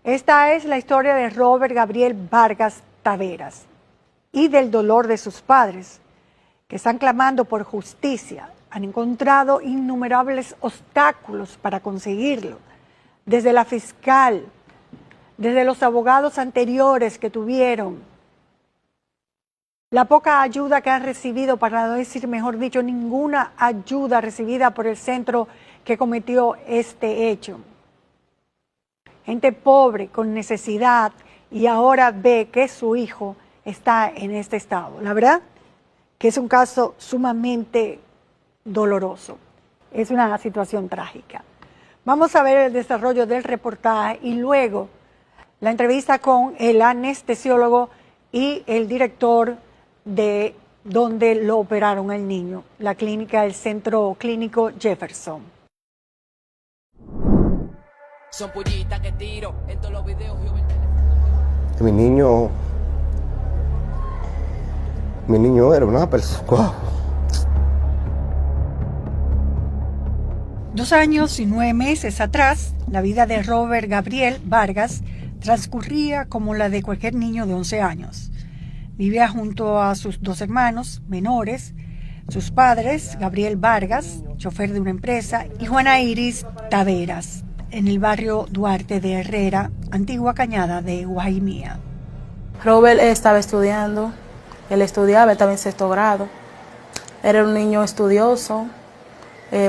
Esta es la historia de Robert Gabriel Vargas Taveras y del dolor de sus padres, que están clamando por justicia. Han encontrado innumerables obstáculos para conseguirlo, desde la fiscal, desde los abogados anteriores que tuvieron, la poca ayuda que han recibido, para no decir mejor dicho, ninguna ayuda recibida por el centro que cometió este hecho. Gente pobre, con necesidad, y ahora ve que su hijo está en este estado. La verdad que es un caso sumamente doloroso. Es una situación trágica. Vamos a ver el desarrollo del reportaje y luego la entrevista con el anestesiólogo y el director de donde lo operaron al niño, la clínica del Centro Clínico Jefferson. Son pullitas que tiro en todos los videos. Mi niño era una persona. Wow. 2 años y 9 meses atrás, la vida de Robert Gabriel Vargas transcurría como la de cualquier niño de 11 años. Vivía junto a sus 2 hermanos menores, sus padres, Gabriel Vargas, chofer de una empresa, y Juana Iris Taveras, en el barrio Duarte de Herrera, antigua Cañada de Guajimía. Robert estaba estudiando, él estudiaba, estaba en 6º grado. Era un niño estudioso,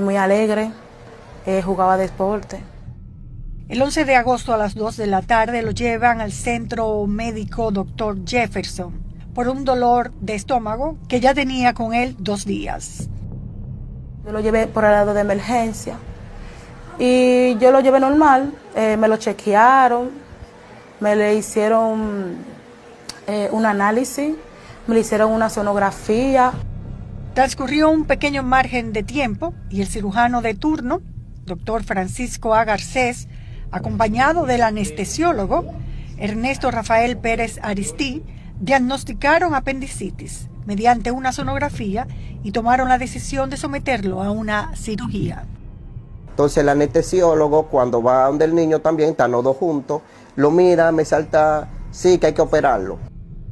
muy alegre, jugaba deporte. El 11 de agosto a las 2 de la tarde lo llevan al centro médico Dr. Jefferson por un dolor de estómago que ya tenía con él 2 días. Yo lo llevé por el lado de emergencia y yo lo llevé normal, me lo chequearon, me le hicieron un análisis, me le hicieron una sonografía. Transcurrió un pequeño margen de tiempo y el cirujano de turno, doctor Francisco A. Garcés, acompañado del anestesiólogo Ernesto Rafael Pérez Aristí, diagnosticaron apendicitis mediante una sonografía y tomaron la decisión de someterlo a una cirugía. Entonces el anestesiólogo, cuando va donde el niño también, están los dos juntos, lo mira, me salta, sí, que hay que operarlo.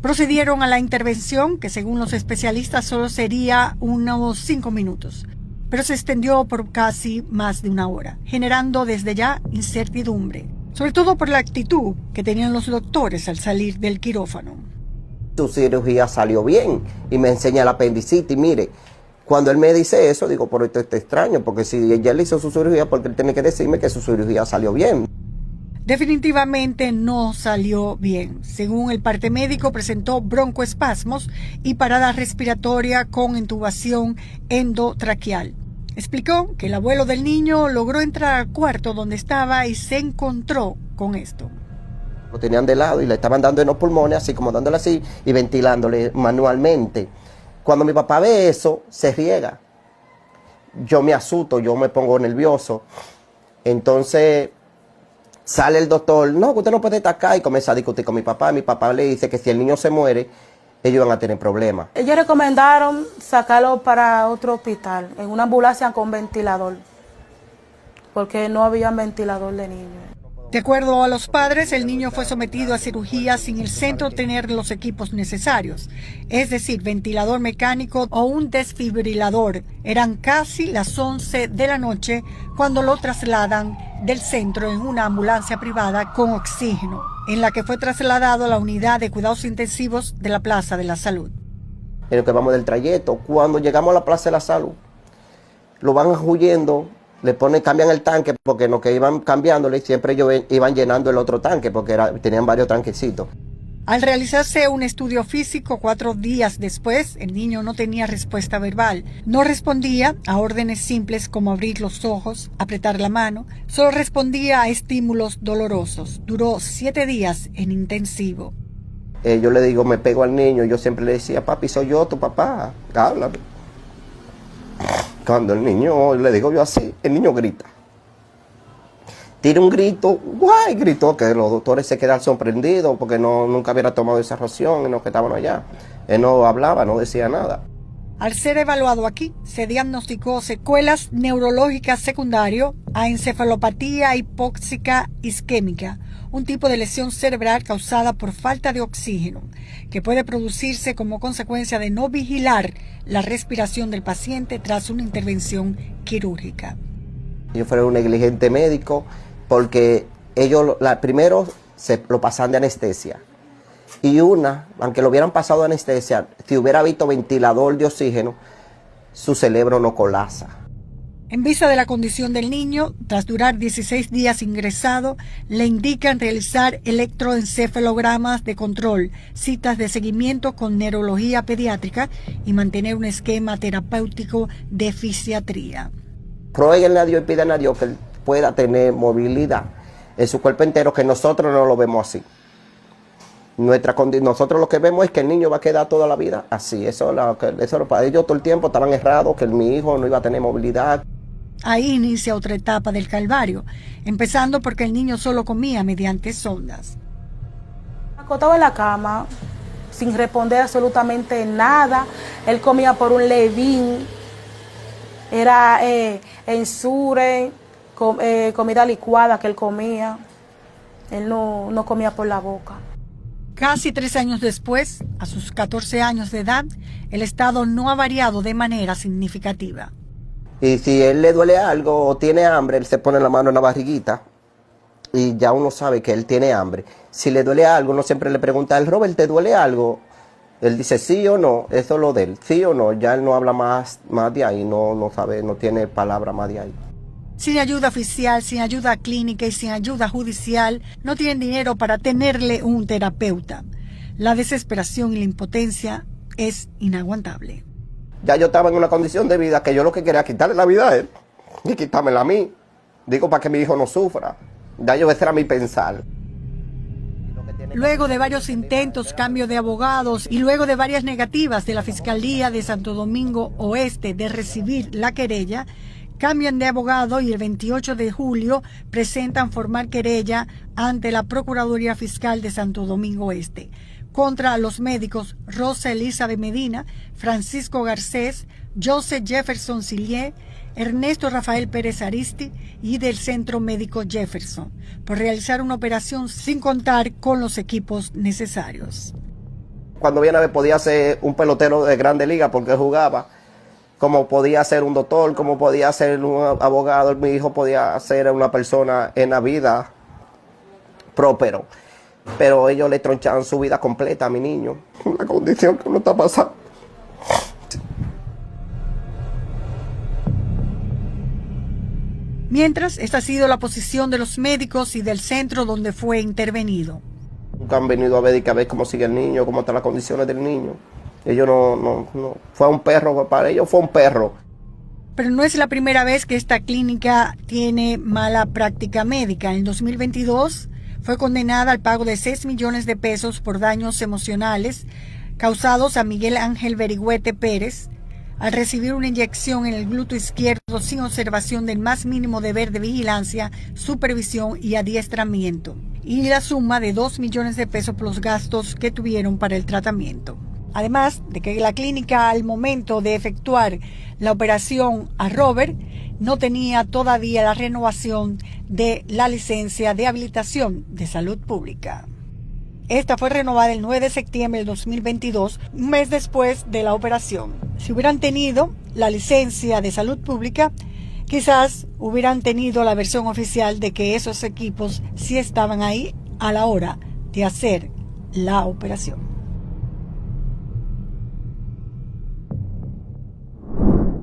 Procedieron a la intervención, que según los especialistas solo sería unos 5 minutos, pero se extendió por casi más de 1 hora, generando desde ya incertidumbre, sobre todo por la actitud que tenían los doctores al salir del quirófano. Su cirugía salió bien y me enseña el apendicitis. Mire, cuando él me dice eso, digo, pero esto está extraño, porque si ella le hizo su cirugía, porque él tiene que decirme que su cirugía salió bien. Definitivamente no salió bien. Según el parte médico, presentó broncoespasmos y parada respiratoria con intubación endotraqueal. Explicó que el abuelo del niño logró entrar al cuarto donde estaba y se encontró con esto. Lo tenían de lado y le estaban dando en los pulmones, así como dándole así y ventilándole manualmente. Cuando mi papá ve eso, se riega. Yo me asusto, yo me pongo nervioso. Entonces sale el doctor, no, que usted no puede estar acá, y comienza a discutir con mi papá. Mi papá le dice que si el niño se muere, ellos van a tener problemas. Ellos recomendaron sacarlo para otro hospital, en una ambulancia con ventilador, porque no había ventilador de niño. De acuerdo a los padres, el niño fue sometido a cirugía sin el centro tener los equipos necesarios, es decir, ventilador mecánico o un desfibrilador. Eran casi las 11 de la noche cuando lo trasladan del centro en una ambulancia privada con oxígeno, en la que fue trasladado a la unidad de cuidados intensivos de la Plaza de la Salud. En lo que vamos del trayecto, cuando llegamos a la Plaza de la Salud, lo van huyendo. Cambian el tanque, porque en lo que iban cambiándole siempre ellos iban llenando el otro tanque, porque tenían varios tanquecitos. Al realizarse un estudio físico 4 días después, el niño no tenía respuesta verbal, no respondía a órdenes simples como abrir los ojos, apretar la mano, solo respondía a estímulos dolorosos. Duró 7 días en intensivo. Yo le digo, me pego al niño, yo siempre le decía, papi, soy yo, tu papá, háblame. Cuando el niño, le digo yo así, el niño grita. Tira un grito, guay, gritó, que los doctores se quedan sorprendidos porque nunca hubiera tomado esa ración en los que estaban allá. Él no hablaba, no decía nada. Al ser evaluado aquí, se diagnosticó secuelas neurológicas secundarias a encefalopatía hipóxica isquémica, un tipo de lesión cerebral causada por falta de oxígeno, que puede producirse como consecuencia de no vigilar la respiración del paciente tras una intervención quirúrgica. Ellos fueron un negligente médico porque ellos primero se lo pasaban de anestesia. Y aunque lo hubieran pasado de anestesia, si hubiera visto ventilador de oxígeno, su cerebro no colapsa. En vista de la condición del niño, tras durar 16 días ingresado, le indican realizar electroencefalogramas de control, citas de seguimiento con neurología pediátrica y mantener un esquema terapéutico de fisiatría. Ruéguenle a Dios y pídanle a Dios que él pueda tener movilidad en su cuerpo entero, que nosotros no lo vemos así. Nosotros lo que vemos es que el niño va a quedar toda la vida así. Eso para ellos todo el tiempo estaban errados, que mi hijo no iba a tener movilidad. Ahí inicia otra etapa del calvario, empezando porque el niño solo comía mediante sondas. Acostado en la cama, sin responder absolutamente nada. Él comía por un levín, era ensure, comida licuada que él comía. Él no comía por la boca. Casi 3 años después, a sus 14 años de edad, el estado no ha variado de manera significativa. Y si él le duele algo o tiene hambre, él se pone la mano en la barriguita y ya uno sabe que él tiene hambre. Si le duele algo, uno siempre le pregunta a él, Robert, ¿te duele algo? Él dice sí o no, eso es lo de él, sí o no, ya él no habla más de ahí, no sabe, no tiene palabra más de ahí. Sin ayuda oficial, sin ayuda clínica y sin ayuda judicial, no tienen dinero para tenerle un terapeuta. La desesperación y la impotencia es inaguantable. Ya yo estaba en una condición de vida que yo lo que quería era quitarle la vida a él y quitármela a mí. Digo, para que mi hijo no sufra. Ya yo ese era mi pensar. Luego de varios intentos, cambio de abogados y luego de varias negativas de la Fiscalía de Santo Domingo Oeste de recibir la querella, cambian de abogado y el 28 de julio presentan formal querella ante la Procuraduría Fiscal de Santo Domingo Este contra los médicos Rosa Elizabeth Medina, Francisco Garcés, Joseph Jefferson Sillier, Ernesto Rafael Pérez Aristi y del Centro Médico Jefferson por realizar una operación sin contar con los equipos necesarios. Cuando viene a ver, podía ser un pelotero de grande liga porque jugaba, como podía ser un doctor, como podía ser un abogado. Mi hijo podía ser una persona en la vida próspero, pero ellos le tronchaban su vida completa a mi niño. La condición que uno está pasando. Mientras, esta ha sido la posición de los médicos y del centro donde fue intervenido. Nunca han venido a ver cómo sigue el niño, cómo están las condiciones del niño. Ellos no, fue un perro, para ellos fue un perro. Pero no es la primera vez que esta clínica tiene mala práctica médica. En 2022 fue condenada al pago de 6 millones de pesos por daños emocionales causados a Miguel Ángel Berigüete Pérez al recibir una inyección en el glúteo izquierdo sin observación del más mínimo deber de vigilancia, supervisión y adiestramiento, y la suma de 2 millones de pesos por los gastos que tuvieron para el tratamiento. Además de que la clínica al momento de efectuar la operación a Robert no tenía todavía la renovación de la licencia de habilitación de salud pública. Esta fue renovada el 9 de septiembre del 2022, un mes después de la operación. Si hubieran tenido la licencia de salud pública, quizás hubieran tenido la versión oficial de que esos equipos sí estaban ahí a la hora de hacer la operación.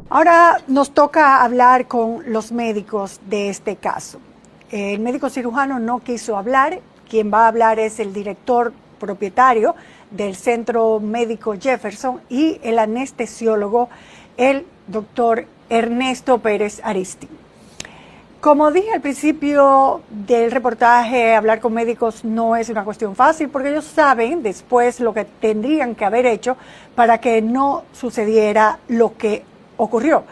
Ahora nos toca hablar con los médicos de este caso. El médico cirujano no quiso hablar. Quien va a hablar es el director propietario del Centro Médico Jefferson y el anestesiólogo, el doctor Ernesto Pérez Aristi. Como dije al principio del reportaje, hablar con médicos no es una cuestión fácil porque ellos saben después lo que tendrían que haber hecho para que no sucediera lo que ocurrió.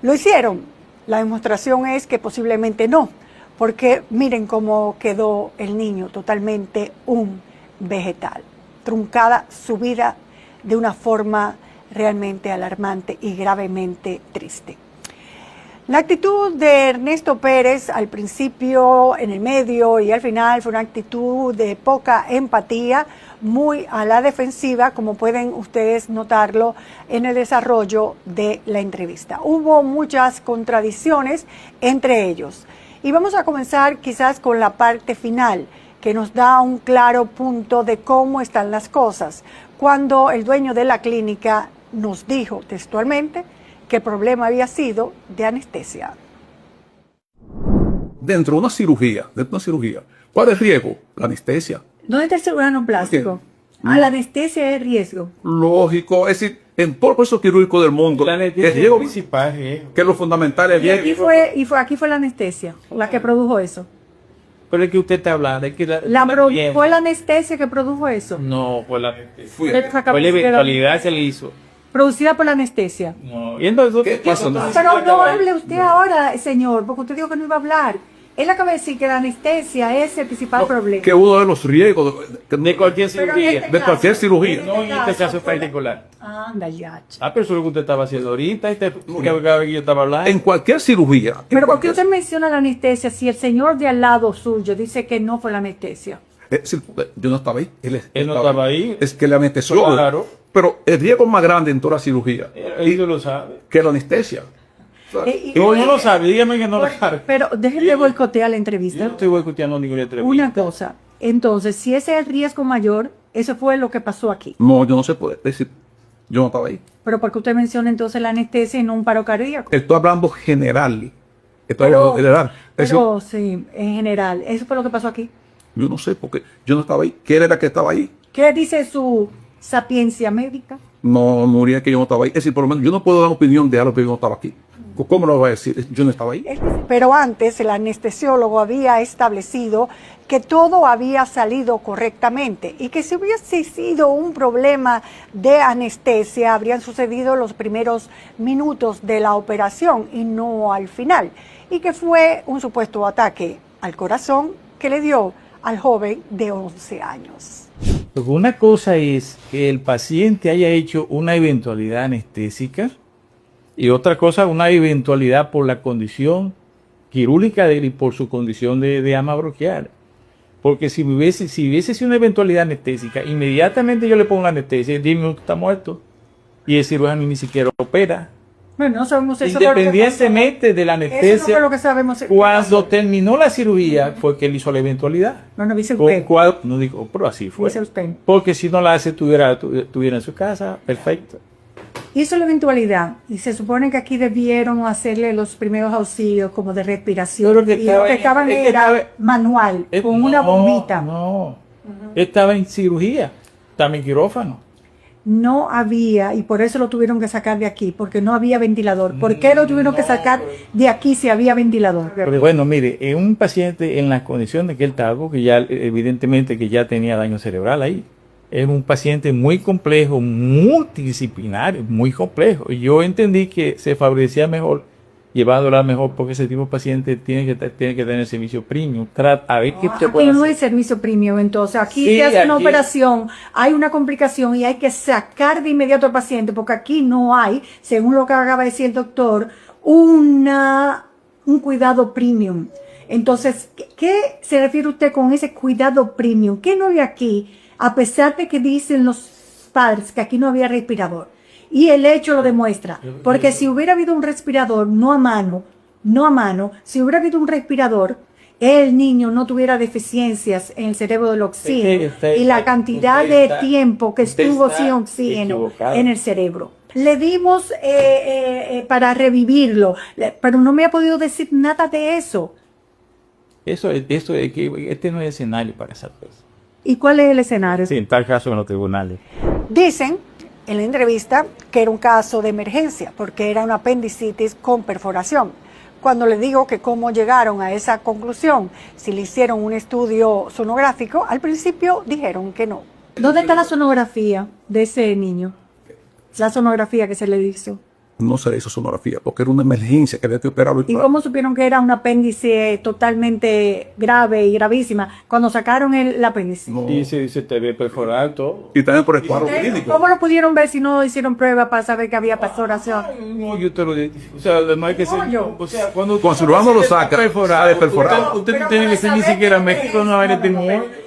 Lo hicieron. La demostración es que posiblemente no, porque miren cómo quedó el niño, totalmente un vegetal, truncada su vida de una forma realmente alarmante y gravemente triste. La actitud de Ernesto Pérez al principio, en el medio y al final fue una actitud de poca empatía, muy a la defensiva, como pueden ustedes notarlo en el desarrollo de la entrevista. Hubo muchas contradicciones entre ellos. Y vamos a comenzar quizás con la parte final, que nos da un claro punto de cómo están las cosas, cuando el dueño de la clínica nos dijo textualmente que el problema había sido de anestesia. Dentro de una cirugía, ¿cuál es el riesgo? La anestesia. ¿Dónde está el cirujano plástico? La anestesia es riesgo. Lógico, es decir, en todo el proceso quirúrgico del mundo, La anestesia el riesgo principal, riesgo. que es lo fundamental es Aquí fue la anestesia la que produjo eso. Pero es que usted está hablando, es que Fue la anestesia que produjo eso. No, fue la anestesia. Fue. Fue la eventualidad se le hizo. Producida por la anestesia. No. Y entonces, ¿Qué pasa? Pero no hable usted ahora, señor, porque usted dijo que no iba a hablar. Él acaba de decir que la anestesia es el principal problema. Que uno de los riesgos de cualquier Pero en cirugía. este de cualquier cirugía. No, en este caso particular. Anda, ya. Pero eso es lo que usted estaba haciendo ahorita, que cada vez que yo estaba hablando. En cualquier cirugía. Pero ¿por qué usted menciona la anestesia si el señor de al lado suyo dice que no fue la anestesia? Es decir, yo no estaba ahí. Él no estaba ahí. Es que la anestesió. Claro. Pero el riesgo más grande en toda la cirugía Él lo sabe. que la anestesia. O sea, No lo sabe, dígame que no lo sabe. Pero déjenme boicotear la Yo entrevista. no estoy boicoteando ninguna entrevista. Una cosa, entonces, si ese es el riesgo mayor, eso fue lo que pasó aquí. no, yo no sé poder decir. Yo no estaba ahí. Pero ¿por qué usted menciona entonces la anestesia y no un paro cardíaco? Estoy hablando general. Estoy hablando general. Es decir, Pero sí, en general, eso fue lo que pasó aquí. yo no sé porque yo no estaba ahí. ¿Quién era que estaba ahí? ¿Qué dice su sapiencia médica? No, Nuria, que yo no estaba ahí. Es decir, por lo menos yo no puedo dar opinión de algo que yo no estaba aquí. ¿Cómo lo voy a decir? Yo no estaba ahí. Pero antes el anestesiólogo había establecido que todo había salido correctamente y que si hubiese sido un problema de anestesia habrían sucedido los primeros minutos de la operación y no al final, y que fue un supuesto ataque al corazón que le dio al joven de 11 años. Porque una cosa es que el paciente haya hecho una eventualidad anestésica y otra cosa una eventualidad por la condición quirúrgica de él y por su condición de ama bronquial. Porque si hubiese sido una eventualidad anestésica, inmediatamente yo le pongo la anestesia y 10 minutos está muerto. Y el cirujano ni siquiera opera. Bueno, no sabemos eso. Independientemente de la Eso no anestesia, fue lo que sabemos. cuando terminó la cirugía fue que él hizo la eventualidad. No dice usted. No digo, pero así fue. Dice usted. Porque si no la hace, tuviera en su casa, perfecto. Hizo la eventualidad y se supone que aquí debieron hacerle los primeros auxilios como de respiración. Yo lo que y lo que estaban era manual, con una bombita. No, estaba en cirugía, estaba en quirófano. No había, y por eso lo tuvieron que sacar de aquí, porque no había ventilador. ¿Por qué lo tuvieron que sacar de aquí si había ventilador? Pero bueno, mire, en un paciente en las condiciones que él estaba, porque ya evidentemente que ya tenía daño cerebral ahí, es un paciente muy complejo, multidisciplinario, muy complejo. Y yo entendí que se favorecía mejor llevándola mejor porque ese tipo de paciente tiene que tener servicio premium. A ver qué se puede Aquí no hay hacer. servicio premium, entonces aquí Sí, se hace una aquí- operación, hay una complicación y hay que sacar de inmediato al paciente porque aquí no hay, según lo que acaba de decir el doctor, un cuidado premium. Entonces, ¿qué se refiere usted con ese cuidado premium? ¿Qué no había aquí? A pesar de que dicen los padres que aquí no había respirador. Y el hecho lo demuestra. Porque si hubiera habido un respirador, no a mano, si hubiera habido un respirador, el niño no tuviera deficiencias en el cerebro del oxígeno y la cantidad de tiempo que estuvo sin oxígeno en el cerebro. Le dimos para revivirlo, pero no me ha podido decir nada de eso. Eso es que este no es escenario para esa cosa. ¿Y cuál es el escenario? Sí, en tal caso en los tribunales. Dicen en la entrevista que era un caso de emergencia porque era una apendicitis con perforación. Cuando le digo que cómo llegaron a esa conclusión, si le hicieron un estudio sonográfico, al principio dijeron que no. ¿Dónde está la sonografía de ese niño? La sonografía que se le hizo. no se le hizo sonografía porque era una emergencia que había que operarlo. ¿Y cómo supieron que era un apéndice totalmente grave y gravísima cuando sacaron el apéndice? No. Y se te ve perforado todo. Y también por el cuadro clínico. ¿Cómo lo pudieron ver si no hicieron prueba para saber que había perforación? No, yo te lo digo. O sea, no hay que ser. O sea, cuando Cuando el cirujano lo saca, sale perforado. Usted no tiene que ser ni siquiera médico, no va a tener